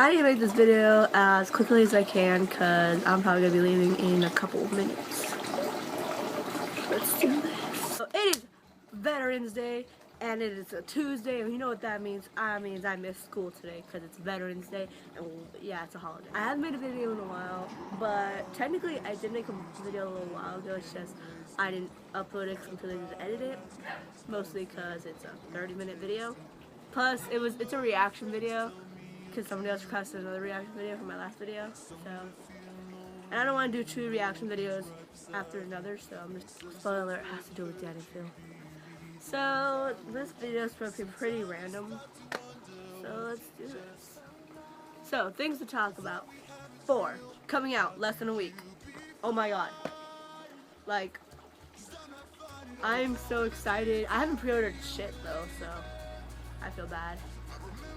I need to make this video as quickly as I can because I'm probably going to be leaving in a couple of minutes. Let's do this. So it is Veterans Day and it is a Tuesday, and you know what that means? That means I missed school today because it's Veterans Day and yeah, it's a holiday. I haven't made a video in a while, but technically I did make a video a little while ago. It's just I didn't upload it until I didn't edit it, mostly because it's a 30-minute video. Plus, it's a reaction video because somebody else requested another reaction video from my last video. So, and I don't want to do 2 reaction videos after another. So I'm just spoiler alert, has to do with Danny Phil. So this video is supposed to be pretty random. So let's do this. So things to talk about. 4 coming out less than a week. Oh my god! Like, I'm so excited. I haven't pre-ordered shit though, so I feel bad.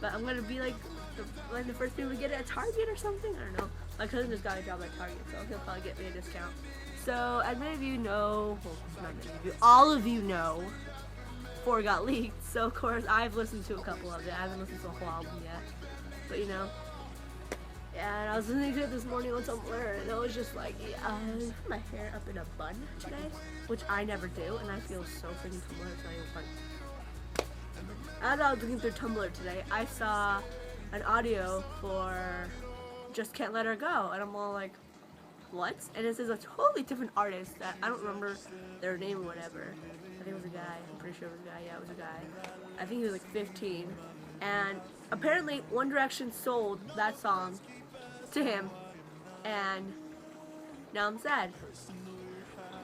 But I'm gonna be like the first people to get it at Target or something. I don't know. My cousin just got a job at Target, so he'll probably get me a discount. So as many of you know, well, not many of you, all of you know, 4 got leaked. So of course I've listened to a couple of it. I haven't listened to the whole album yet, but you know. Yeah, and I was listening to it this morning on Tumblr, and it was just like, yeah, I put my hair up in a bun today, which I never do, and I feel so freaking Tumblr. It's not even fun. As I was looking through Tumblr today, I saw an audio for Just Can't Let Her Go, and I'm all like, what? And it says a totally different artist that I don't remember their name or whatever. I think it was a guy. I'm pretty sure it was a guy. Yeah, it was a guy. I think he was like 15. And apparently One Direction sold that song to him, and now I'm sad.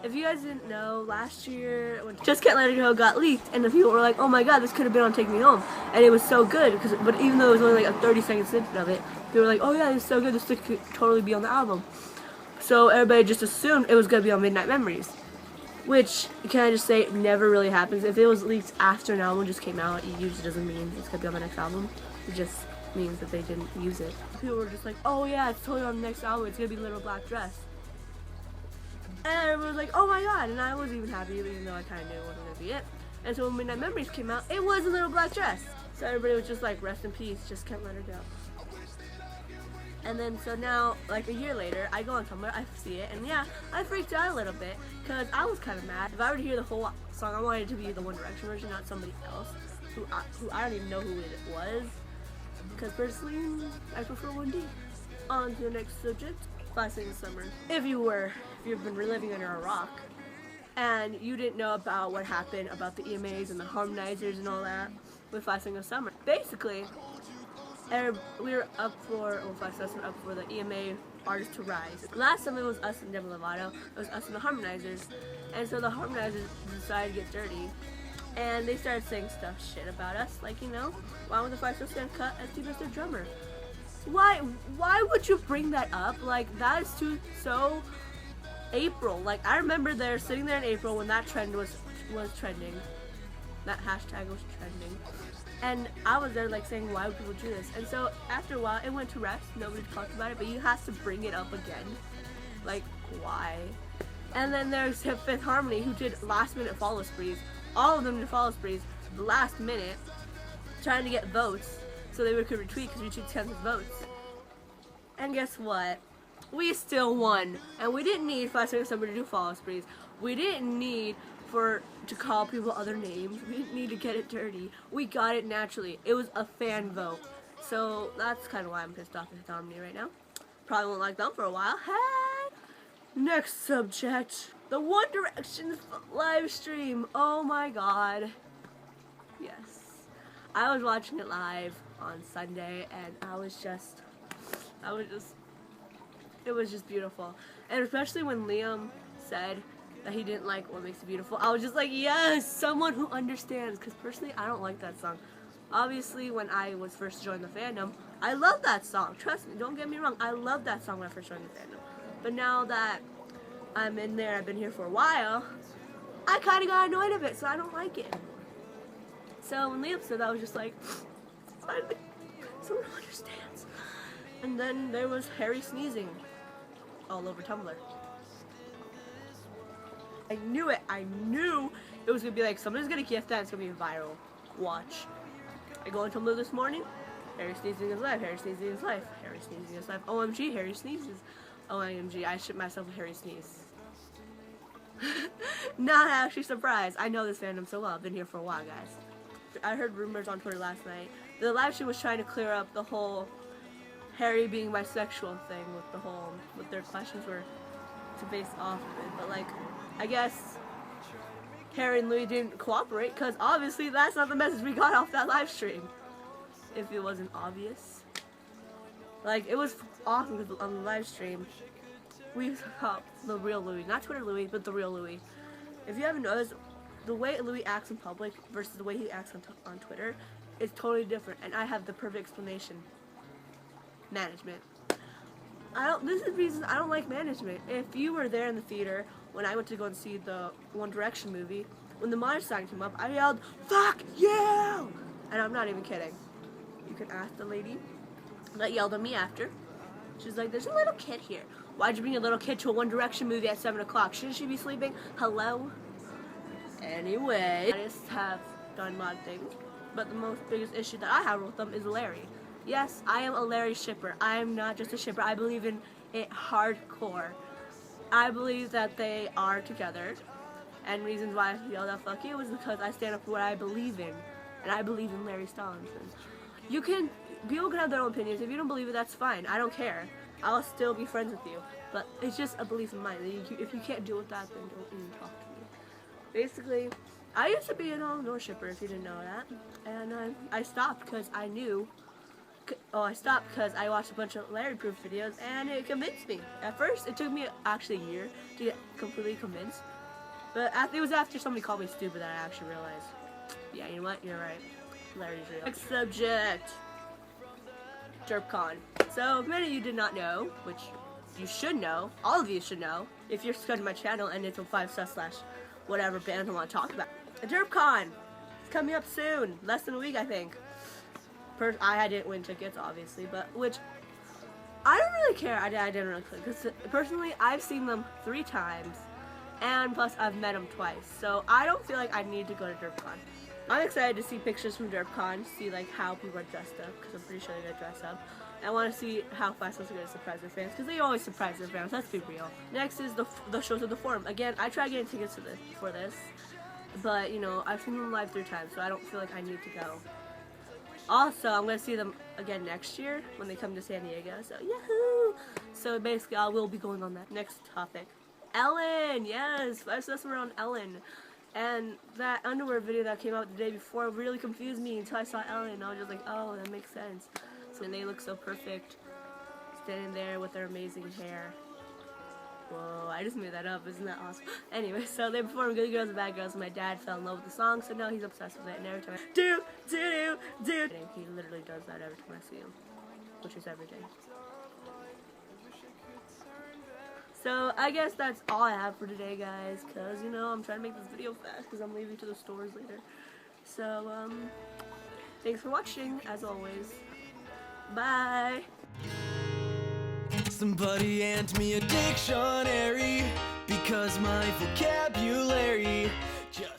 If you guys didn't know, last year when Just Can't Let It Go got leaked, and the people were like, oh my god, this could have been on Take Me Home, and it was so good, but even though it was only like a 30-second snippet of it, they were like, oh yeah, it's so good, this could totally be on the album. So everybody just assumed it was going to be on Midnight Memories, which, can I just say, never really happens. If it was leaked after an album just came out, it usually doesn't mean it's going to be on the next album. It just means that they didn't use it. People were just like, oh yeah, it's totally on the next album, it's going to be Little Black Dress. And everyone was like, oh my god, and I was even happy, even though I kind of knew it wasn't going to be it. And so when Midnight Memories came out, it was a Little Black Dress. So everybody was just like, rest in peace, Just Can't Let Her Go. And then, so now, like a year later, I go on Tumblr, I see it, and yeah, I freaked out a little bit, because I was kind of mad. If I were to hear the whole song, I wanted it to be the One Direction version, not somebody else, who I don't even know who it was, because personally, I prefer 1D. On to the next subject, Five Seconds of Summer. If you've been reliving under a rock, and you didn't know about what happened about the EMAs and the harmonizers and all that with 5 Seconds of Summer, basically, we were up for, well, 5 Seconds were up for the EMA Artist to Rise. Last time it was us and Demi Lovato, it was us and the harmonizers, and so the harmonizers decided to get dirty, and they started saying shit about us, like, you know, why would the 5 Seconds stand cut as Steve as their drummer? Why would you bring that up? Like, that is so April. Like, I remember they're sitting there in April when that trend was trending. That hashtag was trending. And I was there like saying, why would people do this? And so after a while, it went to rest. Nobody talked about it, but you have to bring it up again. Like, why? And then there's Fifth Harmony, who did last-minute follow sprees. All of them did follow sprees last minute, trying to get votes so they could retweet, because retweets count as votes. And guess what? We still won. And we didn't need 5 Seconds of Summer to do follow sprees. We didn't need to call people other names. We didn't need to get it dirty. We got it naturally. It was a fan vote. So that's kind of why I'm pissed off at Fifth Harmony right now. Probably won't like them for a while. Hey! Next subject. The One Direction live stream. Oh my god. Yes. I was watching it live on Sunday, and it was just beautiful. And especially when Liam said that he didn't like What Makes It Beautiful, I was just like, yes, someone who understands, because personally, I don't like that song. Obviously, when I was first joined the fandom, I love that song. Trust me, don't get me wrong, I loved that song when I first joined the fandom. But now that I'm in there, I've been here for a while, I kind of got annoyed of it, so I don't like it anymore. So when Liam said that, I was just like, finally, someone who understands. And then there was Harry sneezing all over Tumblr. I knew it. I knew it was going to be like, somebody's going to gift that, it's going to be viral. Watch. I go on Tumblr this morning, Harry sneezing is life. Harry sneezing is life. Harry sneezing is life. OMG, Harry sneezes. OMG, I shit myself with Harry sneeze. Not actually surprised. I know this fandom so well. I've been here for a while, guys. I heard rumors on Twitter last night. The live stream was trying to clear up the whole Harry being bisexual thing with their questions were to base off of it. But like, I guess Harry and Louis didn't cooperate because obviously that's not the message we got off that live stream. If it wasn't obvious. Like, it was awesome because on the live stream, we saw the real Louis. Not Twitter Louis, but the real Louis. If you haven't noticed, the way Louis acts in public versus the way he acts on Twitter is totally different. And I have the perfect explanation. Management. This is the reason I don't like management. If you were there in the theater when I went to go and see the One Direction movie, when the Monster sign came up, I yelled, "Fuck you!" And I'm not even kidding. You can ask the lady that yelled at me after. She's like, "There's a little kid here. Why'd you bring a little kid to a One Direction movie at 7 o'clock? Shouldn't she be sleeping? Hello?" Anyway, I just have done mod things, but the biggest issue that I have with them is Larry. Yes, I am a Larry shipper. I am not just a shipper. I believe in it hardcore. I believe that they are together, and reasons why I yelled out "fuck you" is because I stand up for what I believe in, and I believe in Larry Stollinson. People can have their own opinions. If you don't believe it, that's fine. I don't care. I'll still be friends with you. But it's just a belief of mine. If you can't deal with that, then don't even talk to me. Basically, I used to be an all-door shipper, if you didn't know that. And I stopped because I knew. I stopped because I watched a bunch of Larry Proof videos, and it convinced me. At first, it took me actually a year to get completely convinced. But it was after somebody called me stupid that I actually realized, yeah, you know what? You're right. Larry's real. Next subject. DerpCon. So, if many of you did not know, which you should know, all of you should know, if you're subscribed to my channel and it's a 5-star / whatever band I want to talk about. DerpCon! It's coming up soon. Less than a week, I think. I didn't win tickets, obviously, but which I don't really care. I didn't really click because personally, I've seen them 3 times, and plus I've met them twice. So I don't feel like I need to go to DerpCon. I'm excited to see pictures from DerpCon, see like how people are dressed up, because I'm pretty sure they're gonna dress up. I want to see how fast are gonna surprise their fans, because they always surprise their fans. Let's be real. Next is the shows of the forum. Again, I tried getting tickets for this, but you know I've seen them live 3 times, so I don't feel like I need to go. Also, I'm going to see them again next year when they come to San Diego, so yahoo! So basically, I will be going on that. Next topic. Ellen! Yes! 5 steps around Ellen. And that underwear video that came out the day before really confused me until I saw Ellen, and I was just like, oh, that makes sense. So they look so perfect, standing there with their amazing hair. Whoa, I just made that up. Isn't that awesome? Anyway, so they performed Good Girls and Bad Girls, and my dad fell in love with the song, so now he's obsessed with it, and every time do. He literally does that every time I see him, which is every day. So, I guess that's all I have for today, guys, because, you know, I'm trying to make this video fast, because I'm leaving to the stores later. So, thanks for watching, as always. Bye! Somebody hand me a dictionary, because my vocabulary just